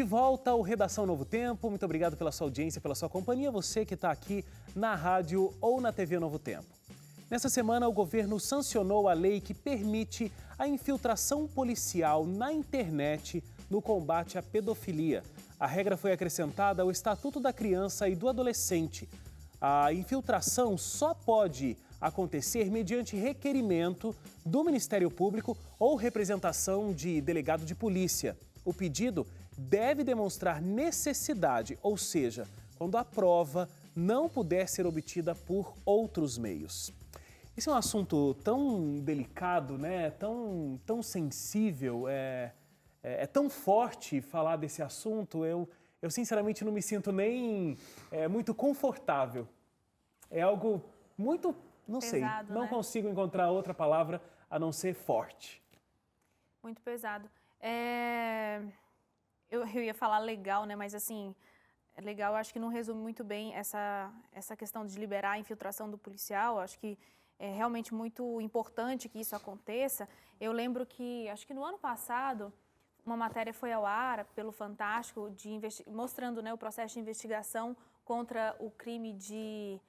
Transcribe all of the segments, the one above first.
De volta ao Redação Novo Tempo, muito obrigado pela sua audiência, pela sua companhia, você que está aqui na rádio ou na TV Novo Tempo. Nessa semana, o governo sancionou a lei que permite a infiltração policial na internet no combate à pedofilia. A regra foi acrescentada ao Estatuto da Criança e do Adolescente. A infiltração só pode acontecer mediante requerimento do Ministério Público ou representação de delegado de polícia. O pedido deve demonstrar necessidade, ou seja, quando a prova não puder ser obtida por outros meios. Esse é um assunto tão delicado, né? Tão sensível, é tão forte falar desse assunto. Eu sinceramente não me sinto nem muito confortável. É algo muito, não pesado, sei, não né? consigo encontrar outra palavra a não ser forte. Muito pesado. Eu ia falar legal, né? Mas assim, legal, acho que não resume muito bem essa questão de liberar a infiltração do policial. Acho que é realmente muito importante que isso aconteça. Eu lembro que, acho que no ano passado, uma matéria foi ao ar pelo Fantástico mostrando, né, o processo de investigação contra o crime de...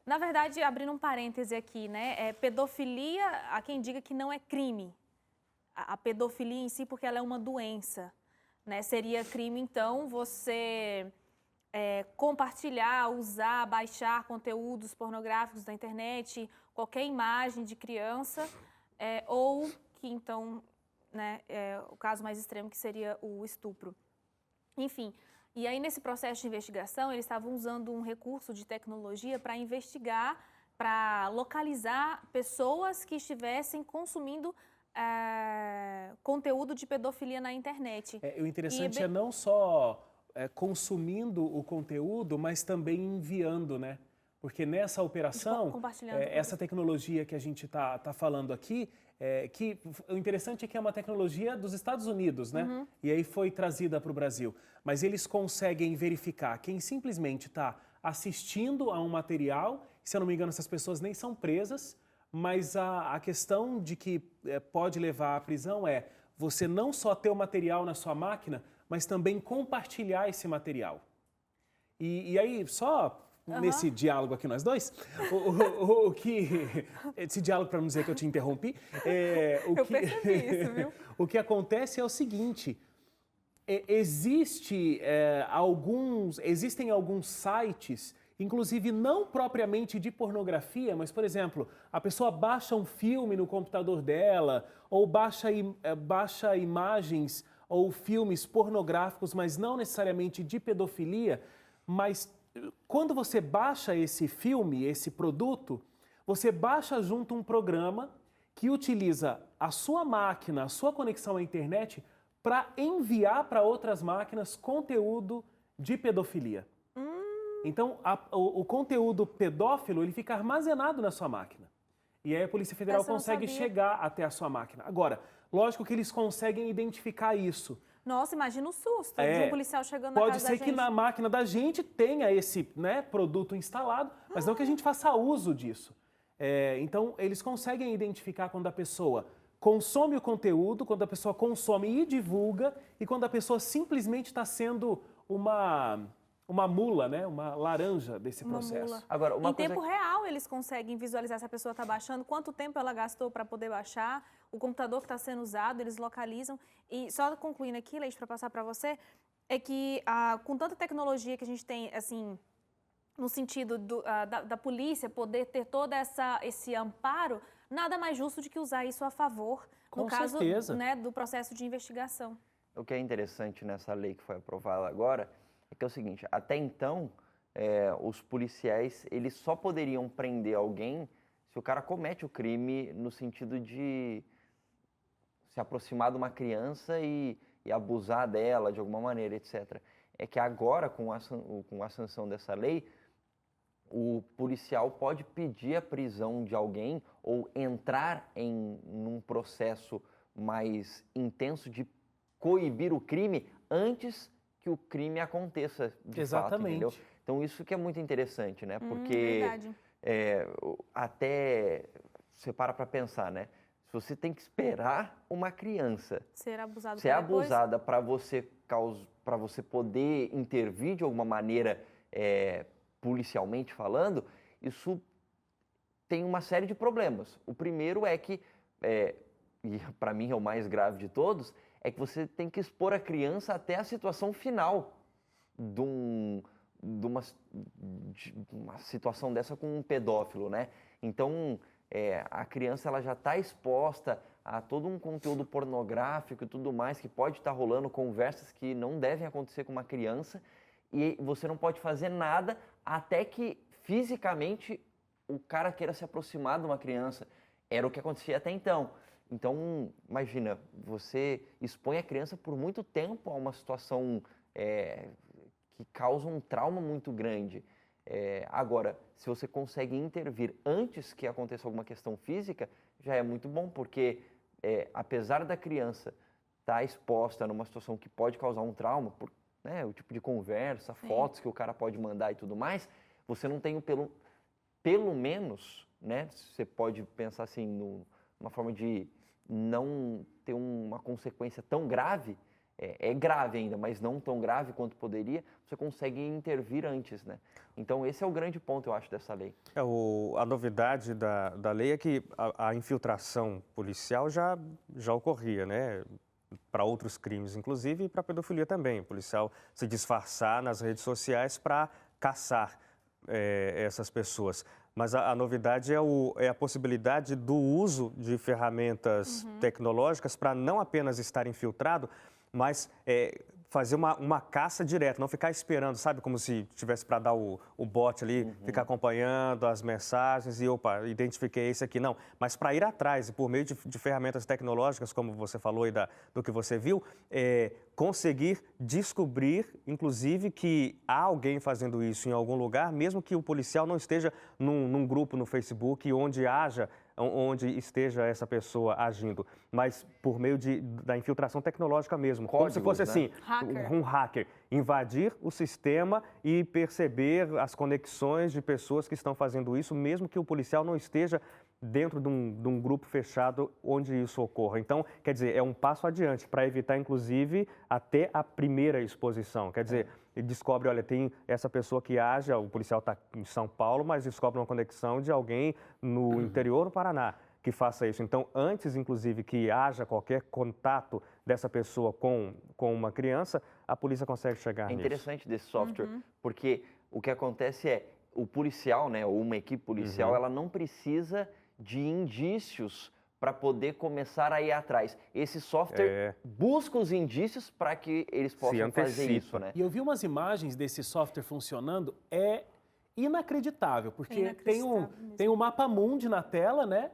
Na verdade, abrindo um parêntese aqui, né? Pedofilia, há quem diga que não é crime. A pedofilia em si, porque ela é uma doença, né? Seria crime, então, você compartilhar, usar, baixar conteúdos pornográficos da internet, qualquer imagem de criança, ou que, então, né, o caso mais extremo que seria o estupro. Enfim, e aí nesse processo de investigação, eles estavam usando um recurso de tecnologia para investigar, para localizar pessoas que estivessem consumindo conteúdo de pedofilia na internet. O interessante é não só consumindo o conteúdo, mas também enviando, né? Porque nessa operação, essa tecnologia que a gente tá falando aqui, que o interessante é que é uma tecnologia dos Estados Unidos, né? Uhum. E aí foi trazida para o Brasil. Mas eles conseguem verificar quem simplesmente está assistindo a um material, se eu não me engano, essas pessoas nem são presas, mas a questão de que pode levar à prisão é você não só ter o material na sua máquina, mas também compartilhar esse material. E aí, só nesse diálogo aqui nós dois, esse diálogo para não dizer que eu te interrompi, eu percebi isso, viu? O que acontece é o seguinte, existem alguns sites, inclusive não propriamente de pornografia, mas, por exemplo, a pessoa baixa um filme no computador dela, ou baixa imagens ou filmes pornográficos, mas não necessariamente de pedofilia, mas quando você baixa esse filme, esse produto, você baixa junto um programa que utiliza a sua máquina, a sua conexão à internet, para enviar para outras máquinas conteúdo de pedofilia. Então, o conteúdo pedófilo, ele fica armazenado na sua máquina. E aí a Polícia Federal consegue chegar até a sua máquina. Agora, lógico que eles conseguem identificar isso. Nossa, imagina o susto de um policial chegando na casa da gente. Pode ser que na máquina da gente tenha esse produto instalado, mas não que a gente faça uso disso. Então, eles conseguem identificar quando a pessoa consome o conteúdo, quando a pessoa consome e divulga, e quando a pessoa simplesmente está sendo uma mula, né? Uma laranja desse processo. Agora, em tempo real, eles conseguem visualizar se a pessoa está baixando, quanto tempo ela gastou para poder baixar, o computador que está sendo usado, eles localizam. E só concluindo aqui, Leite, para passar para você, é que com tanta tecnologia que a gente tem, assim, no sentido da polícia poder ter todo esse amparo, nada mais justo do que usar isso a favor, no caso, né, do processo de investigação. O que é interessante nessa lei que foi aprovada agora é que é o seguinte, até então, os policiais, eles só poderiam prender alguém se o cara comete o crime no sentido de se aproximar de uma criança e abusar dela de alguma maneira, etc. É que agora, com a sanção dessa lei, o policial pode pedir a prisão de alguém ou entrar num processo mais intenso de coibir o crime antes que o crime aconteça de fato, entendeu? Então isso que é muito interessante, né? Porque até você para pensar, né? Se você tem que esperar uma criança Ser abusado ser pra depois. abusada para você poder intervir de alguma maneira, policialmente falando, isso tem uma série de problemas. O primeiro é que, e para mim é o mais grave de todos, é que você tem que expor a criança até a situação final de uma situação dessa com um pedófilo, né? Então, a criança ela já está exposta a todo um conteúdo pornográfico e tudo mais que pode estar rolando, conversas que não devem acontecer com uma criança, e você não pode fazer nada até que fisicamente o cara queira se aproximar de uma criança. Era o que acontecia até então. Então, imagina, você expõe a criança por muito tempo a uma situação que causa um trauma muito grande. Agora, se você consegue intervir antes que aconteça alguma questão física, já é muito bom, porque apesar da criança estar exposta numa situação que pode causar um trauma, o tipo de conversa, fotos que o cara pode mandar e tudo mais, você não tem pelo menos, né, você pode pensar assim, numa forma de não ter uma consequência tão grave, é grave ainda, mas não tão grave quanto poderia, você consegue intervir antes, né? Então, esse é o grande ponto, eu acho, dessa lei. A novidade da lei é que a infiltração policial já ocorria, né? Para outros crimes, inclusive, e para pedofilia também. O policial se disfarçar nas redes sociais para caçar essas pessoas. Mas a novidade é a possibilidade do uso de ferramentas tecnológicas para não apenas estar infiltrado, mas fazer uma caça direta, não ficar esperando, sabe, como se tivesse para dar o bote ali, ficar acompanhando as mensagens e, opa, identifiquei esse aqui. Não, mas para ir atrás e por meio de ferramentas tecnológicas, como você falou aí do que você viu, conseguir descobrir, inclusive, que há alguém fazendo isso em algum lugar, mesmo que o policial não esteja num grupo no Facebook onde esteja essa pessoa agindo, mas por meio da infiltração tecnológica mesmo. Códigos, como se fosse assim, Hacker. um hacker, invadir o sistema e perceber as conexões de pessoas que estão fazendo isso, mesmo que o policial não esteja dentro de um grupo fechado onde isso ocorra. Então, quer dizer, é um passo adiante para evitar, inclusive, até a primeira exposição. Quer dizer, ele descobre, olha, tem essa pessoa que age, o policial está em São Paulo, mas descobre uma conexão de alguém no interior do Paraná que faça isso. Então, antes, inclusive, que haja qualquer contato dessa pessoa com uma criança, a polícia consegue chegar nisso. É interessante desse software, porque o que acontece o policial, né, ou uma equipe policial, ela não precisa de indícios para poder começar a ir atrás. Esse software busca os indícios para que eles possam fazer isso, né? E eu vi umas imagens desse software funcionando, é inacreditável, porque tem um mapa mundi na tela, né?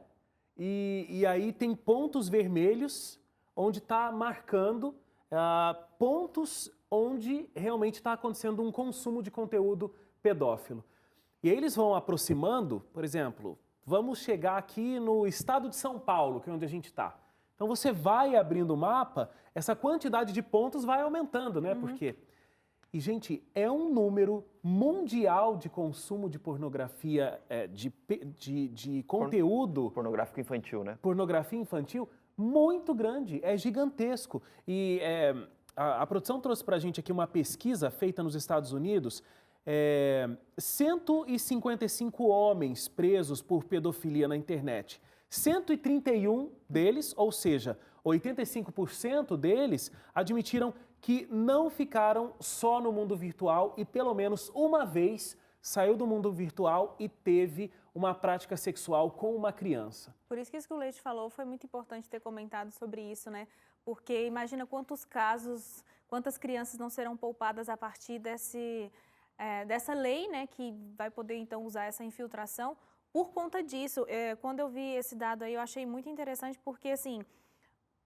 E aí tem pontos vermelhos onde está marcando pontos onde realmente está acontecendo um consumo de conteúdo pedófilo. E aí eles vão aproximando, por exemplo, vamos chegar aqui no estado de São Paulo, que é onde a gente está. Então você vai abrindo o mapa, essa quantidade de pontos vai aumentando, né? Porque... E, gente, é um número mundial de consumo de pornografia, de conteúdo... Pornográfico infantil, né? Pornografia infantil muito grande, é gigantesco. E a produção trouxe para a gente aqui uma pesquisa feita nos Estados Unidos. 155 homens presos por pedofilia na internet. 131 deles, ou seja, 85% deles, admitiram que não ficaram só no mundo virtual e pelo menos uma vez saiu do mundo virtual e teve uma prática sexual com uma criança. Por isso que o Leite falou, foi muito importante ter comentado sobre isso, né? Porque imagina quantos casos, quantas crianças não serão poupadas a partir dessa lei, né? Que vai poder então usar essa infiltração por conta disso. Quando eu vi esse dado aí, eu achei muito interessante porque, assim,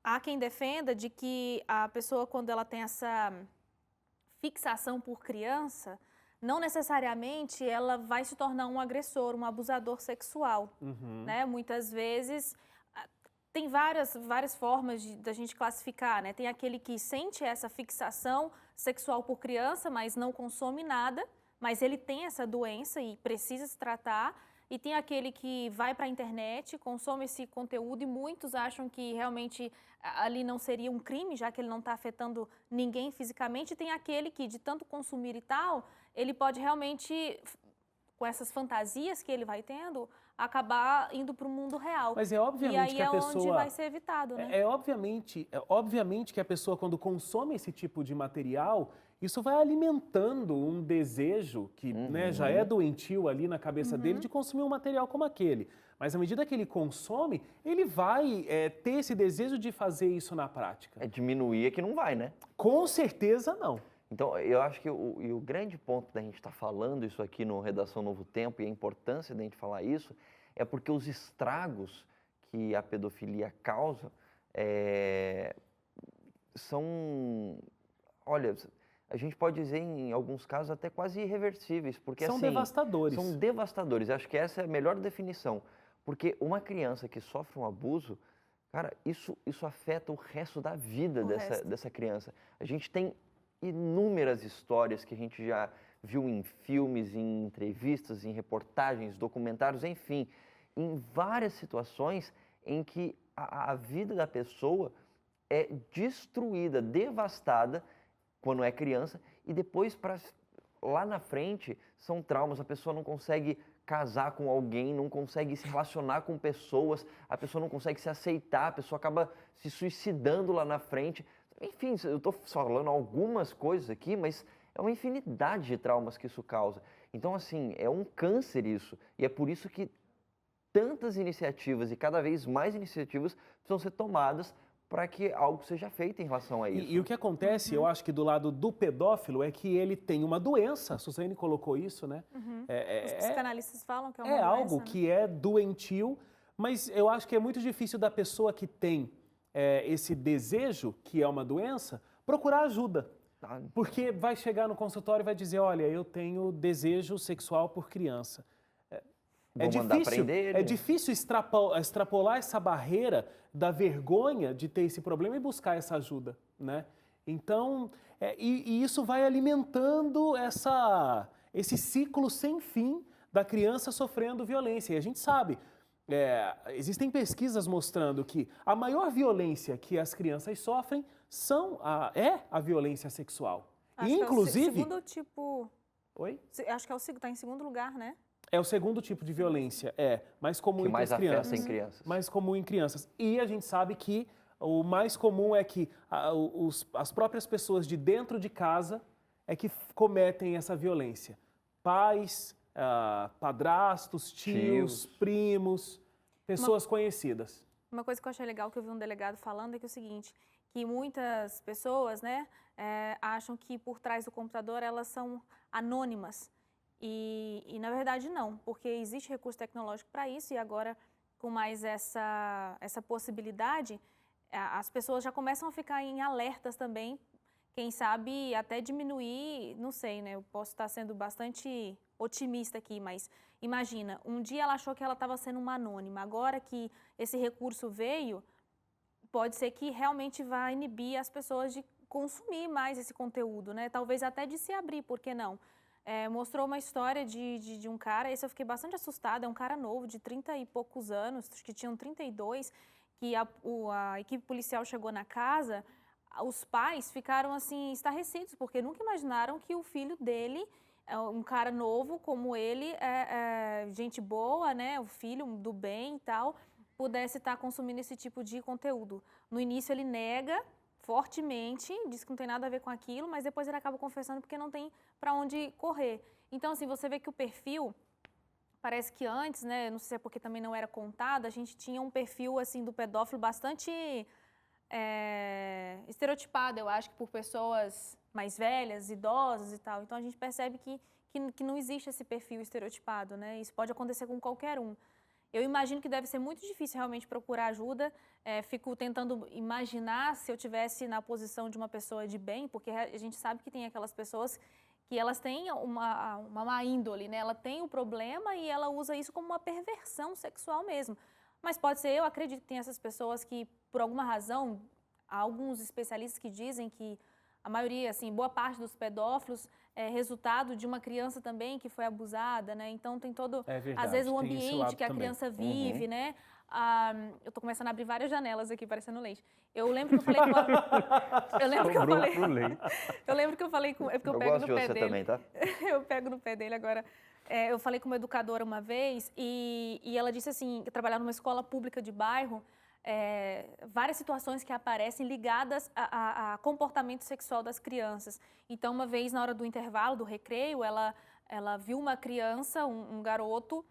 há quem defenda de que a pessoa, quando ela tem essa fixação por criança, não necessariamente ela vai se tornar um agressor, um abusador sexual, né? Muitas vezes, tem várias formas da gente classificar, né? Tem aquele que sente essa fixação sexual por criança, mas não consome nada, mas ele tem essa doença e precisa se tratar. e tem aquele que vai para a internet, consome esse conteúdo e muitos acham que realmente ali não seria um crime, já que ele não está afetando ninguém fisicamente. E tem aquele que, de tanto consumir e tal, ele pode realmente, com essas fantasias que ele vai tendo, acabar indo para o mundo real. Mas é obviamente e aí que a é pessoa... onde vai ser evitado, né? É obviamente que a pessoa, quando consome esse tipo de material, isso vai alimentando um desejo que né, já é doentio ali na cabeça dele de consumir um material como aquele. Mas à medida que ele consome, ele vai ter esse desejo de fazer isso na prática. Diminuir é que não vai, né? Com certeza não. Então, eu acho que o grande ponto da gente estar falando isso aqui no Redação Novo Tempo e a importância da gente falar isso é porque os estragos que a pedofilia causa são, olha, a gente pode dizer em alguns casos até quase irreversíveis, porque São assim, devastadores. São devastadores. Acho que essa é a melhor definição, porque uma criança que sofre um abuso, cara, isso afeta o resto da vida dessa criança. A gente tem inúmeras histórias que a gente já viu em filmes, em entrevistas, em reportagens, documentários, enfim, em várias situações em que a vida da pessoa é destruída, devastada quando é criança e depois, lá na frente, são traumas. A pessoa não consegue casar com alguém, não consegue se relacionar com pessoas, a pessoa não consegue se aceitar, a pessoa acaba se suicidando lá na frente. Enfim, eu estou falando algumas coisas aqui, mas é uma infinidade de traumas que isso causa. Então, assim, é um câncer isso. E é por isso que tantas iniciativas e cada vez mais iniciativas precisam ser tomadas para que algo seja feito em relação a isso. E o que acontece, eu acho que do lado do pedófilo, é que ele tem uma doença, a Suzane colocou isso, né? Os psicanalistas falam que é uma doença, doença, algo que é doentio, mas eu acho que é muito difícil da pessoa que tem esse desejo, que é uma doença, procurar ajuda. Porque vai chegar no consultório e vai dizer, olha, eu tenho desejo sexual por criança. É difícil extrapolar essa barreira da vergonha de ter esse problema e buscar essa ajuda, né? Então, e isso vai alimentando esse ciclo sem fim da criança sofrendo violência. E a gente sabe, existem pesquisas mostrando que a maior violência que as crianças sofrem é a violência sexual. Acho e, inclusive... que é o segundo tipo... Oi? Acho que está em segundo lugar, né? É o segundo tipo de violência, mais comum entre as crianças. Afeta em crianças. Mais comum em crianças. E a gente sabe que o mais comum é que as próprias pessoas de dentro de casa é que cometem essa violência. Pais, padrastos, tios, primos, pessoas conhecidas. Uma coisa que eu achei legal que eu vi um delegado falando é que é o seguinte, que muitas pessoas, né, acham que por trás do computador elas são anônimas. E na verdade não, porque existe recurso tecnológico para isso e agora com mais essa possibilidade, as pessoas já começam a ficar em alertas também, quem sabe até diminuir, não sei, né, eu posso estar sendo bastante otimista aqui, mas imagina, um dia ela achou que ela estava sendo uma anônima, agora que esse recurso veio, pode ser que realmente vá inibir as pessoas de consumir mais esse conteúdo, né, talvez até de se abrir, por que não? Mostrou uma história de um cara, esse eu fiquei bastante assustada, é um cara novo, de 30 e poucos anos, acho que tinham 32, que a equipe policial chegou na casa, os pais ficaram assim estarrecidos, porque nunca imaginaram que o filho dele, um cara novo como ele, gente boa, né, o filho do bem e tal, pudesse estar consumindo esse tipo de conteúdo. No início ele nega fortemente, diz que não tem nada a ver com aquilo, mas depois ele acaba confessando porque não tem para onde correr. Então, assim, você vê que o perfil, parece que antes, né, não sei se é porque também não era contado, a gente tinha um perfil, assim, do pedófilo bastante estereotipado, eu acho, que por pessoas mais velhas, idosas e tal. Então, a gente percebe que não existe esse perfil estereotipado, né, isso pode acontecer com qualquer um. Eu imagino que deve ser muito difícil realmente procurar ajuda, fico tentando imaginar se eu estivesse na posição de uma pessoa de bem, porque a gente sabe que tem aquelas pessoas que elas têm uma má índole, né? Ela tem o problema e ela usa isso como uma perversão sexual mesmo. Mas pode ser, eu acredito que tem essas pessoas que, por alguma razão, há alguns especialistas que dizem que a maioria, assim, boa parte dos pedófilos é resultado de uma criança também que foi abusada, né? Então tem todo, verdade, às vezes, o tem esse ambiente lado que a também. criança vive, né? Eu estou começando a abrir várias janelas aqui, parecendo leite. Eu lembro que eu falei com eu lembro que eu Sobrou falei pro leite. eu lembro que eu falei com... É porque eu pego gosto no de pé você dele. também, tá? Eu pego no pé dele agora. Eu falei com uma educadora uma vez e ela disse assim, que trabalhar numa escola pública de bairro, várias situações que aparecem ligadas a comportamento sexual das crianças. Então, uma vez, na hora do intervalo, do recreio, ela viu uma criança, um garoto,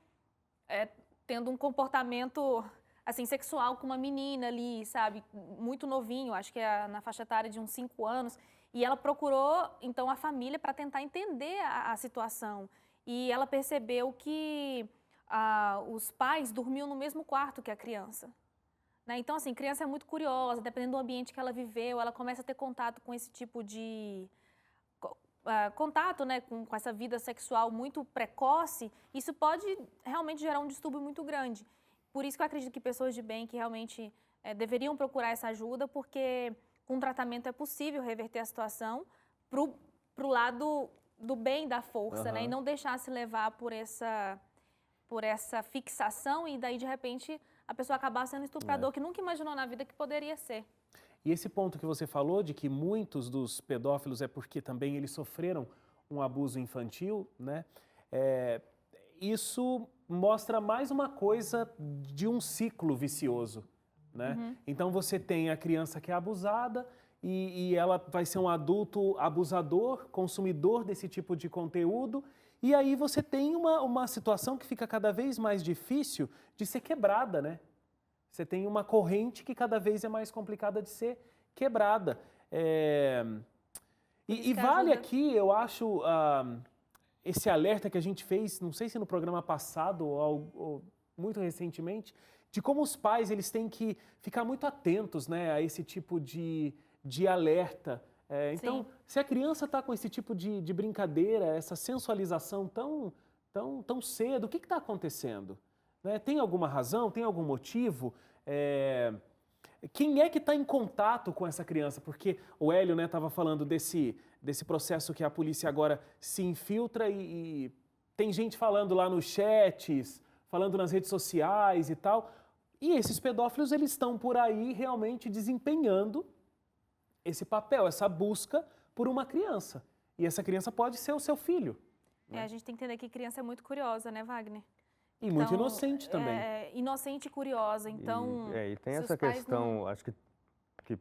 tendo um comportamento assim, sexual com uma menina ali, sabe? Muito novinho, acho que é na faixa etária de uns 5 anos. E ela procurou, então, a família para tentar entender a situação. E ela percebeu que os pais dormiam no mesmo quarto que a criança. Né? Então, assim, criança é muito curiosa, dependendo do ambiente que ela viveu, ela começa a ter contato com esse tipo de... contato, né, com essa vida sexual muito precoce, isso pode realmente gerar um distúrbio muito grande. Por isso que eu acredito que pessoas de bem que realmente deveriam procurar essa ajuda, porque com tratamento é possível reverter a situação pro lado do bem, da força, né, e não deixar se levar por essa fixação e daí, de repente, a pessoa acabar sendo estuprador que nunca imaginou na vida que poderia ser. E esse ponto que você falou de que muitos dos pedófilos é porque também eles sofreram um abuso infantil, né? Isso mostra mais uma coisa de um ciclo vicioso, né? Então você tem a criança que é abusada e ela vai ser um adulto abusador, consumidor desse tipo de conteúdo, e aí você tem uma situação que fica cada vez mais difícil de ser quebrada, né? Você tem uma corrente que cada vez é mais complicada de ser quebrada. E vale aqui, eu acho, esse alerta que a gente fez, não sei se no programa passado ou muito recentemente, de como os pais eles têm que ficar muito atentos, né, a esse tipo de alerta. Então, se a criança está com esse tipo de brincadeira, essa sensualização tão cedo, o que está acontecendo? Né? Tem alguma razão? Tem algum motivo? Quem é que está em contato com essa criança? Porque o Hélio estava falando desse processo que a polícia agora se infiltra e tem gente falando lá nos chats, falando nas redes sociais e tal. E esses pedófilos eles estão por aí realmente desempenhando esse papel, essa busca por uma criança. E essa criança pode ser o seu filho. A gente tem que entender que criança é muito curiosa, né, Wagner? E muito inocente também. Inocente e curiosa, então... E tem essa questão, acho que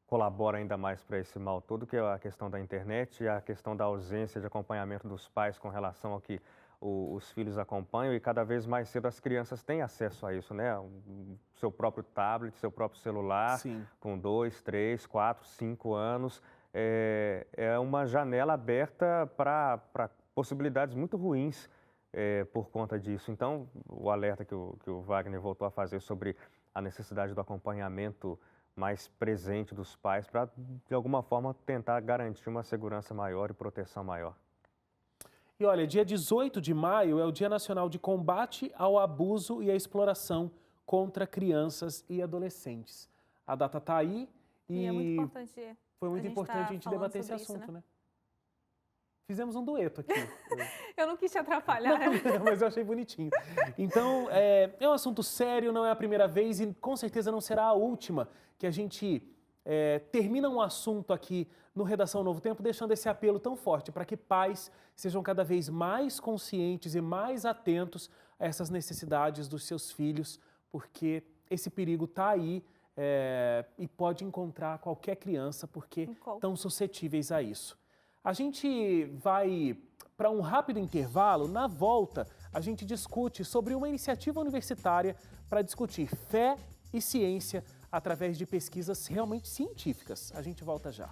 colabora ainda mais para esse mal todo, que é a questão da internet e a questão da ausência de acompanhamento dos pais com relação ao que os filhos acompanham, e cada vez mais cedo as crianças têm acesso a isso, né? Seu próprio tablet, seu próprio celular, com 2, 3, 4, 5 anos. É uma janela aberta para possibilidades muito ruins por conta disso. Então, o alerta que o Wagner voltou a fazer sobre a necessidade do acompanhamento mais presente dos pais para, de alguma forma, tentar garantir uma segurança maior e proteção maior. E olha, dia 18 de maio é o Dia Nacional de Combate ao Abuso e à Exploração contra Crianças e Adolescentes. A data está aí e é muito importante. Foi muito importante a gente debater esse assunto, isso, né? Fizemos um dueto aqui. Eu não quis te atrapalhar. Não, mas eu achei bonitinho. Então, é um assunto sério, não é a primeira vez e com certeza não será a última que a gente termina um assunto aqui no Redação Novo Tempo, deixando esse apelo tão forte para que pais sejam cada vez mais conscientes e mais atentos a essas necessidades dos seus filhos, porque esse perigo está aí e pode encontrar qualquer criança, porque estão suscetíveis a isso. A gente vai para um rápido intervalo. Na volta, a gente discute sobre uma iniciativa universitária para discutir fé e ciência através de pesquisas realmente científicas. A gente volta já.